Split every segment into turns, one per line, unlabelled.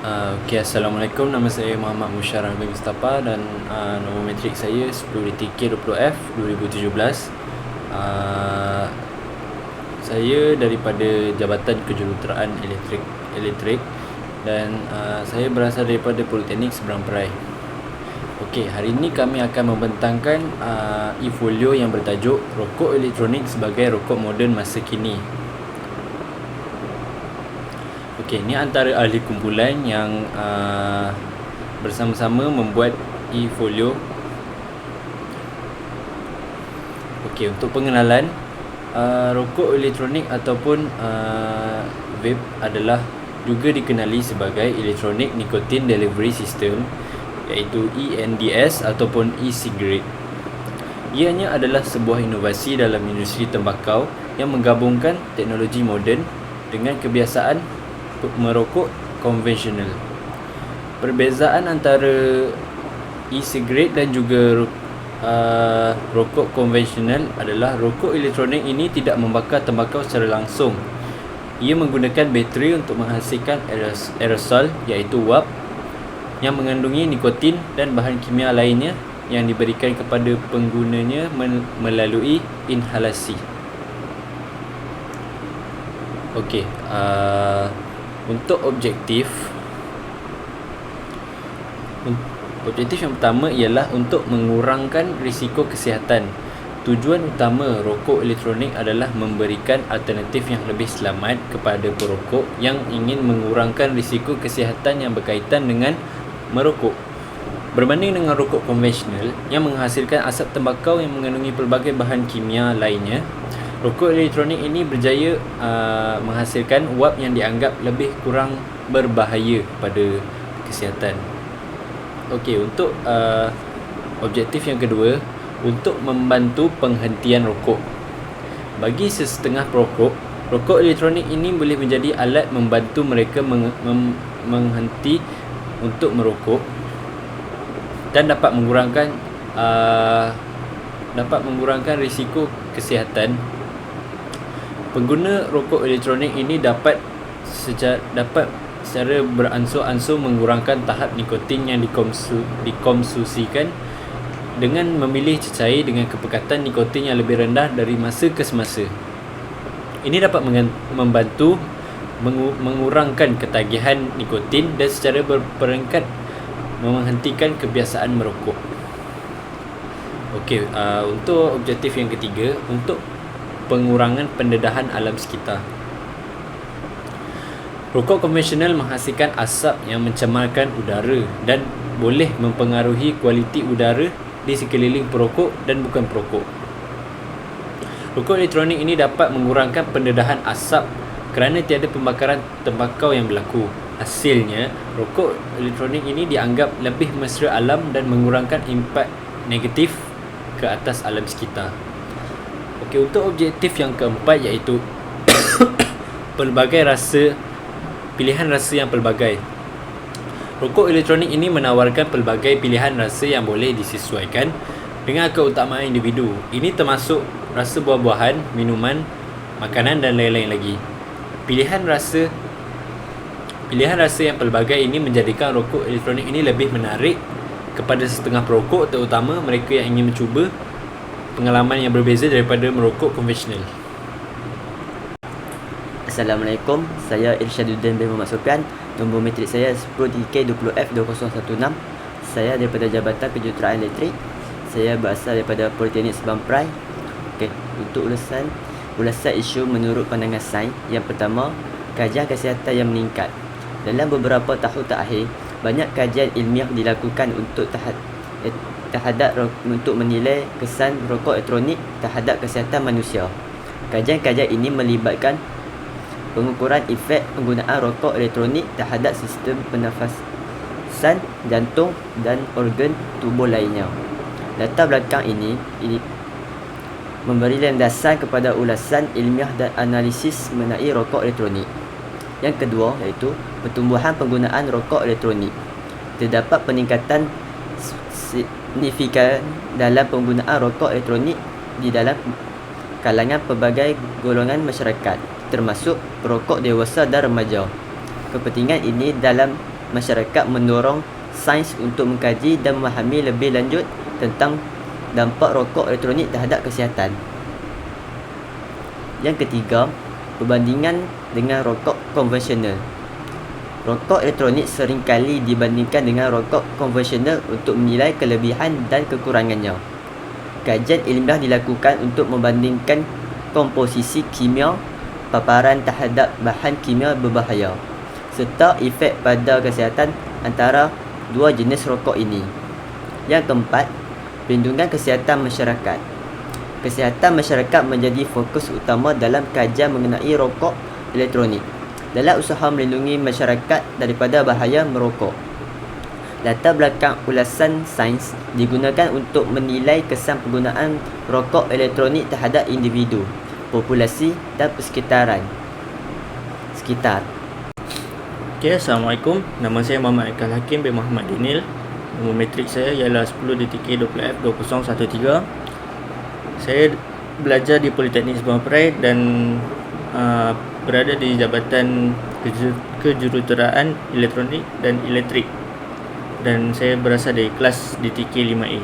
Assalamualaikum. Nama saya Muhammad Musharraf bin Mustafa dan nombor metrik saya 10DTK20F 2017. Saya daripada Jabatan Kejuruteraan Elektrik dan saya berasal daripada Politeknik Seberang Perai. Hari ini kami akan membentangkan e-folio yang bertajuk Rokok Elektronik sebagai Rokok Moden Masa Kini. Ini antara ahli kumpulan yang bersama-sama membuat e-folio. Untuk pengenalan, rokok elektronik ataupun vape adalah juga dikenali sebagai Electronic Nicotine Delivery System, iaitu ENDS ataupun e-cigarette. Ianya adalah sebuah inovasi dalam industri tembakau yang menggabungkan teknologi moden dengan kebiasaan merokok konvensional. Perbezaan antara e-cigarette dan juga rokok konvensional adalah rokok elektronik ini tidak membakar tembakau secara langsung. Ia menggunakan bateri untuk menghasilkan aerosol, iaitu wap, yang mengandungi nikotin dan bahan kimia lainnya yang diberikan kepada penggunanya melalui inhalasi. Untuk objektif yang pertama ialah untuk mengurangkan risiko kesihatan. Tujuan utama rokok elektronik adalah memberikan alternatif yang lebih selamat kepada perokok yang ingin mengurangkan risiko kesihatan yang berkaitan dengan merokok. Berbanding dengan rokok konvensional yang menghasilkan asap tembakau yang mengandungi pelbagai bahan kimia lainnya, rokok elektronik ini berjaya menghasilkan wap yang dianggap lebih kurang berbahaya pada kesihatan. Untuk objektif yang kedua, untuk membantu penghentian rokok. Bagi sesetengah perokok, rokok elektronik ini boleh menjadi alat membantu mereka menghenti untuk merokok dan dapat mengurangkan risiko kesihatan. Pengguna rokok elektronik ini dapat secara beransur-ansur mengurangkan tahap nikotin yang dikonsumsikan dengan memilih cecair dengan kepekatan nikotin yang lebih rendah dari masa ke semasa. Ini dapat membantu mengurangkan ketagihan nikotin dan secara berperingkat menghentikan kebiasaan merokok. Untuk objektif yang ketiga, untuk pengurangan pendedahan alam sekitar. Rokok konvensional menghasilkan asap yang mencemarkan udara dan boleh mempengaruhi kualiti udara di sekeliling perokok dan bukan perokok. Rokok elektronik ini dapat mengurangkan pendedahan asap kerana tiada pembakaran tembakau yang berlaku. Hasilnya, rokok elektronik ini dianggap lebih mesra alam dan mengurangkan impak negatif ke atas alam sekitar. Untuk objektif yang keempat, iaitu pilihan rasa yang pelbagai. Rokok elektronik ini menawarkan pelbagai pilihan rasa yang boleh disesuaikan dengan keutamaan individu. Ini termasuk rasa buah-buahan, minuman, makanan dan lain-lain lagi. Pilihan rasa yang pelbagai ini menjadikan rokok elektronik ini lebih menarik kepada setengah perokok, terutama mereka yang ingin mencuba pengalaman yang berbeza daripada merokok konvensional.
Assalamualaikum, saya Irsyaduddin bin Muhammad Sofian. Nombor metrik saya 10DK20F2016. Saya daripada Jabatan Kejuruteraan Elektrik. Saya berasal daripada Politeknik Seberang Perai. Untuk ulasan isu menurut pandangan sains. Yang pertama, kajian kesihatan yang meningkat. Dalam beberapa tahun terakhir, banyak kajian ilmiah dilakukan untuk menilai kesan rokok elektronik terhadap kesihatan manusia. Kajian-kajian ini melibatkan pengukuran efek penggunaan rokok elektronik terhadap sistem pernafasan, jantung dan organ tubuh lainnya. Latar belakang ini memberi landasan kepada ulasan ilmiah dan analisis mengenai rokok elektronik. Yang kedua, iaitu pertumbuhan penggunaan rokok elektronik. Terdapat peningkatan signifikan dalam penggunaan rokok elektronik di dalam kalangan pelbagai golongan masyarakat, termasuk perokok dewasa dan remaja. Kepentingan ini dalam masyarakat mendorong sains untuk mengkaji dan memahami lebih lanjut tentang dampak rokok elektronik terhadap kesihatan. Yang ketiga, perbandingan dengan rokok konvensional. Rokok elektronik seringkali dibandingkan dengan rokok konvensional untuk menilai kelebihan dan kekurangannya. Kajian ilmiah dilakukan untuk membandingkan komposisi kimia, paparan terhadap bahan kimia berbahaya, serta efek pada kesihatan antara dua jenis rokok ini. Yang keempat, perlindungan kesihatan masyarakat. Kesihatan masyarakat menjadi fokus utama dalam kajian mengenai rokok elektronik dalam usaha melindungi masyarakat daripada bahaya merokok. Latar belakang ulasan sains digunakan untuk menilai kesan penggunaan rokok elektronik terhadap individu, populasi dan sekitar.
Okay, Assalamualaikum. Nama saya Muhammad Ekal Hakim bin Muhammad Dinil. Nombor matrik saya ialah 10DTK20F2013. Saya belajar di Politeknik Sabah Perai dan berada di Jabatan Kejuruteraan Elektronik dan Elektrik, dan saya berasal dari kelas DTK 5A.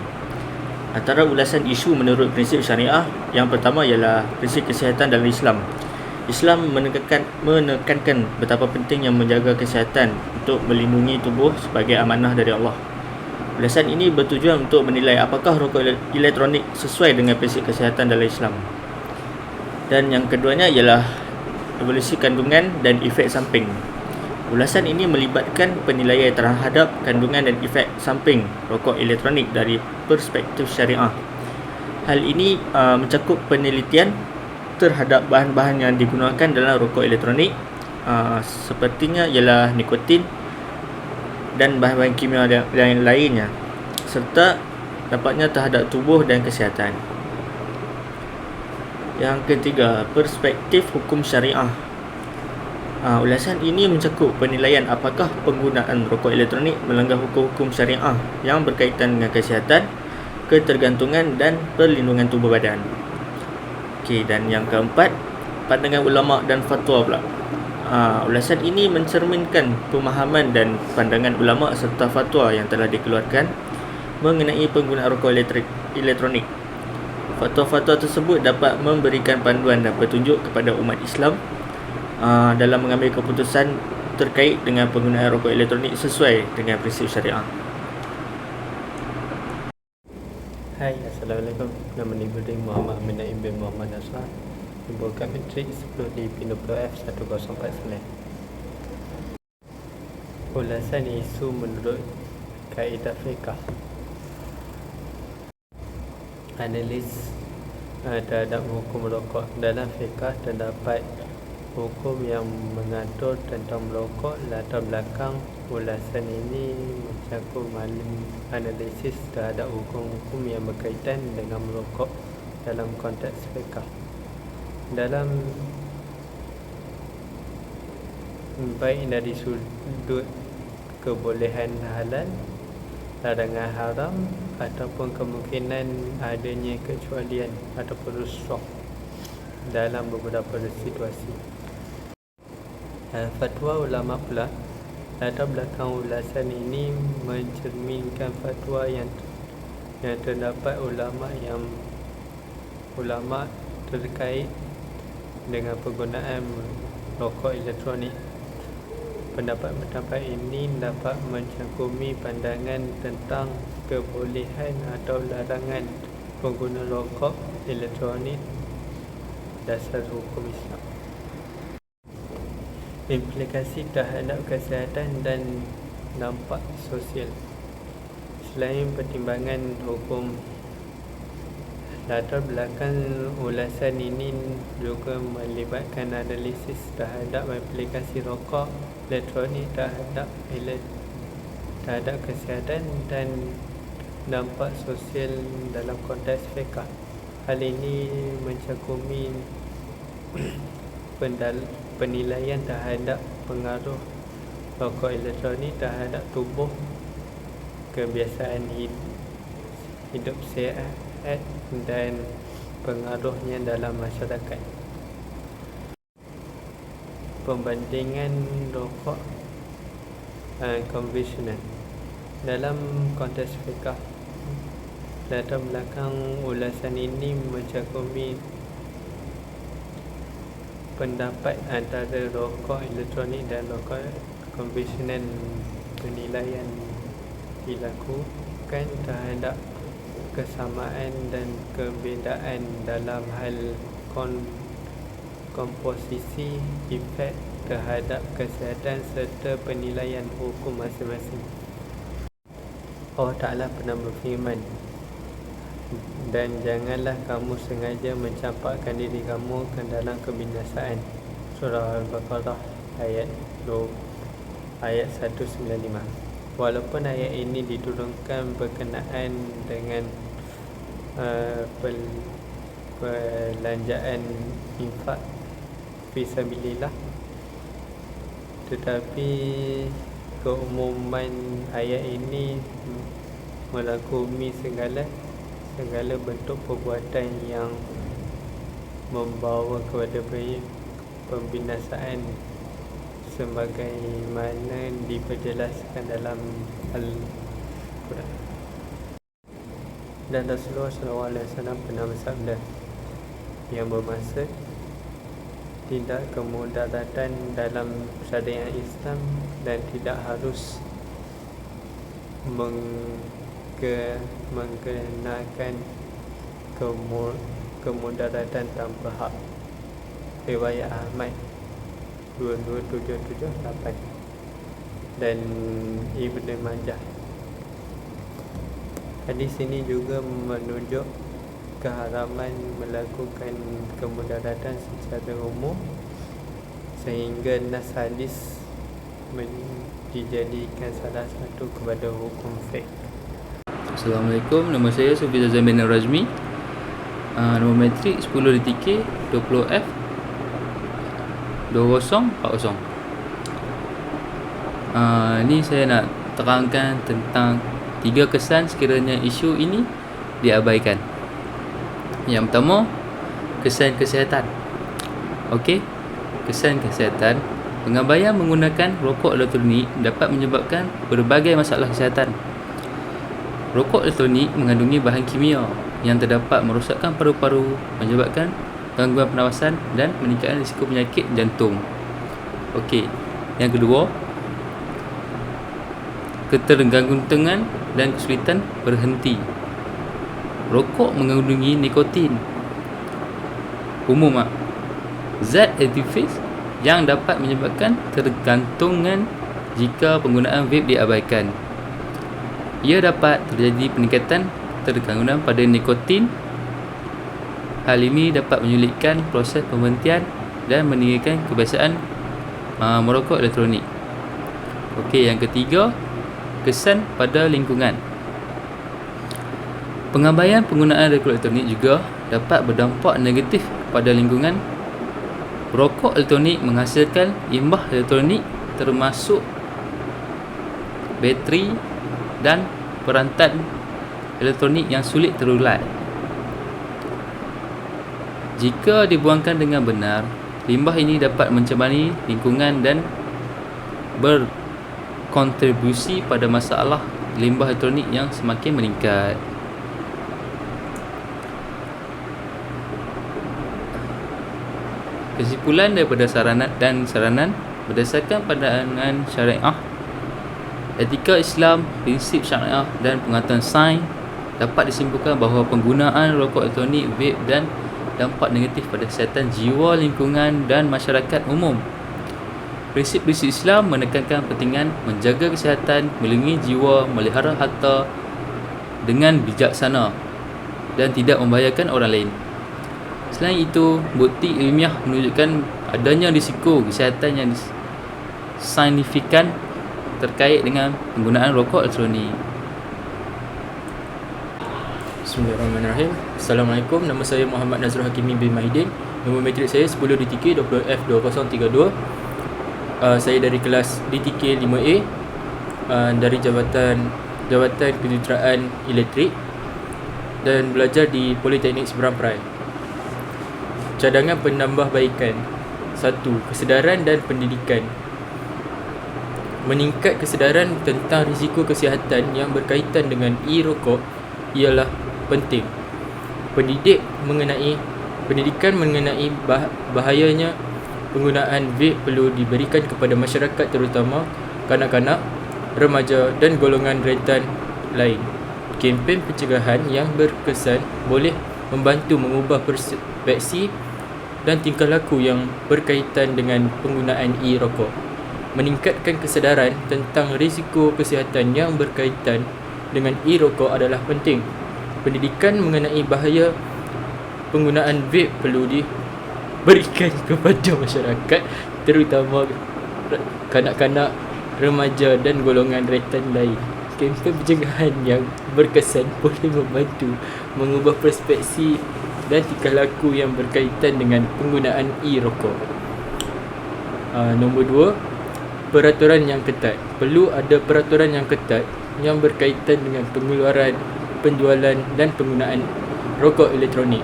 Antara ulasan isu menurut prinsip syariah, yang pertama ialah prinsip kesihatan dalam Islam. Islam menekankan betapa pentingnya menjaga kesihatan untuk melindungi tubuh sebagai amanah dari Allah. Ulasan ini bertujuan untuk menilai apakah rokok elektronik sesuai dengan prinsip kesihatan dalam Islam. Dan yang keduanya ialah evolusi kandungan dan efek samping. Ulasan ini melibatkan penilaian terhadap kandungan dan efek samping rokok elektronik dari perspektif syariah. Hal ini mencakup penelitian terhadap bahan-bahan yang digunakan dalam rokok elektronik, sepertinya ialah nikotin dan bahan-bahan kimia yang lainnya, serta dampaknya terhadap tubuh dan kesihatan. Yang ketiga, perspektif hukum syariah. Ulasan ini mencakup penilaian apakah penggunaan rokok elektronik melanggar hukum-hukum syariah yang berkaitan dengan kesihatan, ketergantungan dan perlindungan tubuh badan. Okey, dan yang keempat, pandangan ulama dan fatwa pula. Ulasan ini mencerminkan pemahaman dan pandangan ulama serta fatwa yang telah dikeluarkan mengenai penggunaan rokok elektronik. Fatwa-fatwa tersebut dapat memberikan panduan dan petunjuk kepada umat Islam dalam mengambil keputusan terkait dengan penggunaan rokok elektronik sesuai dengan prinsip syariah.
Hai, Assalamualaikum. Nama ni Muhammad Amin Naim bin Muhammad Nasrah. Bukan matrik 10D20F1049. Ulasan isu menurut kaedah fiqh. Analis terhadap hukum rokok. Dalam fiqh terdapat hukum yang mengatur tentang merokok. Latar belakang ulasan ini mencakup analisis terhadap hukum-hukum yang berkaitan dengan merokok dalam konteks fiqh. Dalam baik dari sudut kebolehan halal, larangan haram ataupun kemungkinan adanya kecualian ataupun rukhsah dalam beberapa situasi. Fatwa ulama pula. Latar belakang ulasan ini mencerminkan fatwa yang terdapat ulama terkait dengan penggunaan rokok elektronik. Pendapat-pendapat ini dapat mencangkumi pandangan tentang kebolehan atau larangan penggunaan rokok elektronik dasar hukum Islam. Implikasi terhadap kesihatan dan dampak sosial. Selain pertimbangan hukum, latar belakang ulasan ini juga melibatkan analisis terhadap implikasi rokok elektronik terhadap kesihatan dan dampak sosial dalam konteks fiqh. Hal ini mencakumi penilaian terhadap pengaruh rokok elektronik terhadap tubuh, kebiasaan hidup sihat dan pengaruhnya dalam masyarakat. Pembandingan rokok konvensional. Dalam konteks fiqah, latar belakang ulasan ini mencakumi pendapat antara rokok elektronik dan rokok konvensional. Penilaian dilakukan terhadap kesamaan dan perbezaan dalam hal komposisi, efek terhadap kesihatan serta penilaian hukum masing-masing. Allah Ta'ala pernah berfirman, dan janganlah kamu sengaja mencampakkan diri kamu ke dalam kebinasaan. Surah Al-Baqarah ayat 195. Walaupun ayat ini diturunkan berkenaan dengan belanjaan infak fisabilillah, tetapi keumuman ayat ini merangkumi segala bentuk perbuatan yang membawa kepada pembinasaan sebagaimana diperjelaskan dalam Al-Quran. Dan Rasulullah SAW pernah bersabda yang bermaksud tidak kemudaratan dalam syariat Islam dan tidak harus mengenakan kemudaratan tanpa hak. Riwayat Ahmad 22778 dan Ibnu Majah. Hadis ini juga menunjuk keharaman melakukan kemudaratan secara umum, sehingga nas hadis dijadikan salah satu kepada hukum fiqh.
Assalamualaikum, nama saya Sufi Zazan bin Razmi. Nombor metrik 10 DTK 20F 2040. Ni saya nak terangkan tentang 3 kesan sekiranya isu ini diabaikan. Yang pertama, kesan kesihatan. Okey, kesan kesihatan. Pengabaian menggunakan rokok elektronik dapat menyebabkan berbagai masalah kesihatan. Rokok elektronik mengandungi bahan kimia yang terdapat merosakkan paru-paru, menyebabkan gangguan pernafasan dan meningkatkan risiko penyakit jantung. Okey, yang kedua, ketergantungan dan kesulitan berhenti. Rokok mengandungi nikotin, zat aktif yang dapat menyebabkan tergantungan jika penggunaan vape diabaikan. Ia dapat terjadi peningkatan tergantungan pada nikotin. Hal ini dapat menyulitkan proses pemberhentian dan meninggalkan kebiasaan merokok elektronik. Okey, yang ketiga, kesan pada lingkungan. Pengabaian penggunaan rokok elektronik juga dapat berdampak negatif pada lingkungan. Rokok elektronik menghasilkan limbah elektronik termasuk bateri dan perantan elektronik yang sulit terurai. Jika dibuangkan dengan benar, limbah ini dapat mencemari lingkungan dan berkontribusi pada masalah limbah elektronik yang semakin meningkat. Kesimpulan daripada saranan berdasarkan pandangan syariah, etika Islam, prinsip syariah dan pengetahuan sains, dapat disimpulkan bahawa penggunaan rokok elektronik, vape dan dampak negatif pada kesihatan jiwa, lingkungan dan masyarakat umum. Prinsip-prinsip Islam menekankan pentingan menjaga kesihatan, melindungi jiwa, melihara harta dengan bijaksana dan tidak membahayakan orang lain. Selain itu, bukti ilmiah menunjukkan adanya risiko kesihatan yang signifikan terkait dengan penggunaan rokok elektronik.
Bismillahirrahmanirrahim. Assalamualaikum, nama saya Muhammad Nazrul Hakimi bin Mahidin. Nombor matrik saya 10 DTK 20F 2032. Saya dari kelas DTK 5A, dari Jabatan Kejuruteraan Elektrik dan belajar di Politeknik Seberang Perai. Cadangan penambahbaikan. 1. Kesedaran dan pendidikan. Meningkat kesedaran tentang risiko kesihatan yang berkaitan dengan e-rokok ialah penting. Pendidikan mengenai bahayanya penggunaan vape perlu diberikan kepada masyarakat, terutama kanak-kanak, remaja dan golongan rentan lain. Kempen pencegahan yang berkesan boleh membantu mengubah persepsi dan tingkah laku yang berkaitan dengan penggunaan e-rokok. Meningkatkan kesedaran tentang risiko kesihatan yang berkaitan dengan e-rokok adalah penting. Pendidikan mengenai bahaya penggunaan vape perlu diberikan kepada masyarakat, terutama kanak-kanak, remaja dan golongan rentan lain. Kempen pencegahan yang berkesan boleh membantu mengubah perspeksi dan tingkah laku yang berkaitan dengan penggunaan e-rokok. Nombor 2, peraturan yang ketat. Perlu ada peraturan yang ketat yang berkaitan dengan pengeluaran, penjualan dan penggunaan rokok elektronik.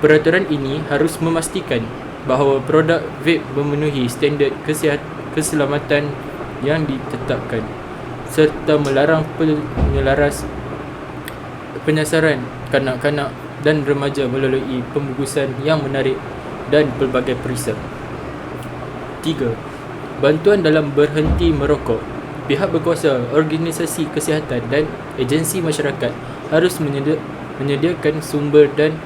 Peraturan ini harus memastikan bahawa produk vape memenuhi standard keselamatan yang ditetapkan, serta melarang penyasaran kanak-kanak dan remaja melalui pembungkusan yang menarik dan pelbagai perisa. 3. Bantuan dalam berhenti merokok. Pihak berkuasa, organisasi kesihatan dan agensi masyarakat harus menyediakan sumber dan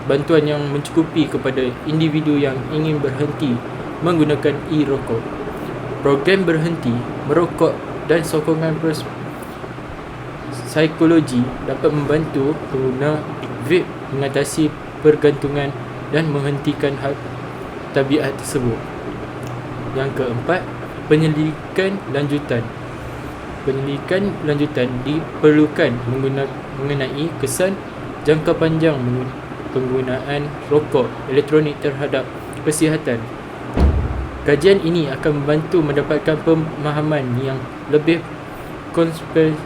bantuan yang mencukupi kepada individu yang ingin berhenti menggunakan e-rokok. Program berhenti merokok dan sokongan psikologi dapat membantu pengguna vape mengatasi pergantungan dan menghentikan tabiat tersebut. Yang keempat, penyelidikan lanjutan. Penyelidikan lanjutan diperlukan mengenai kesan jangka panjang penggunaan rokok elektronik terhadap kesihatan. Kajian ini akan membantu mendapatkan pemahaman yang lebih komprehensif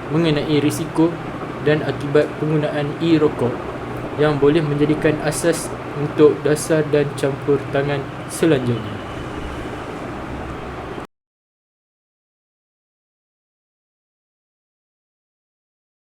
mengenai risiko dan akibat penggunaan e-rokok yang boleh menjadikan asas untuk dasar dan campur tangan selanjutnya.